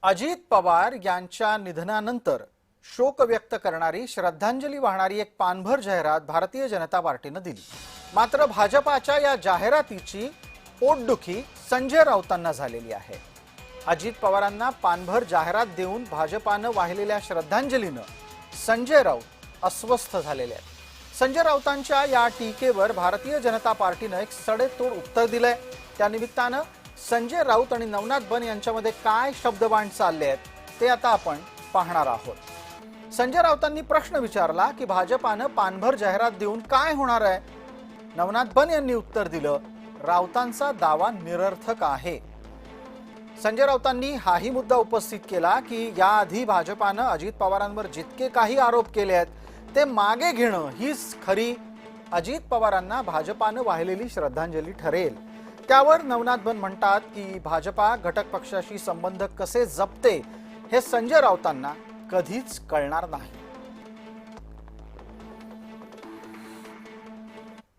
अजित पवार यांच्या निधनानंतर शोक व्यक्त करणारी श्रद्धांजली वाहणारी एक पानभर जाहिरात भारतीय जनता पार्टीने दिली। मात्र भाजपाच्या या जाहिरातीची पोटदुखी संजय राऊतांना झालेली आहे। अजित पवारांना पानभर जाहिरात देऊन भाजपाने वाहिलेल्या श्रद्धांजलीने संजय राऊत अस्वस्थ झालेले आहेत। संजय राऊतांच्या या टीकेवर भारतीय जनता पार्टीने एक सडेतोड उत्तर दिलंय। त्यानिमित्ताने संजय राऊत आणि नवनाथ बन यांच्यामध्ये काय शब्दबाण चालले आहेत ते आता आपण पाहणार आहोत। संजय राऊतांनी प्रश्न विचारला की भाजपाने पानभर जाहिरात देऊन काय होणार आहे। नवनाथ बन यांनी उत्तर दिलं, राऊतांचा दावा निरर्थक आहे। संजय राऊतांनी हाही मुद्दा उपस्थित केला की याआधी भाजपाने अजित पवारांवर जितके काही आरोप केले आहेत ते मागे घेणं हीच खरी अजित पवारांना भाजपाने वाहिलेली श्रद्धांजली ठरेल। त्यावर नवनाथ बन म्हणतात की भाजपा घटक पक्षाशी संबंध कसे जपते हे संजय राऊतांना कधीच कळणार नाही।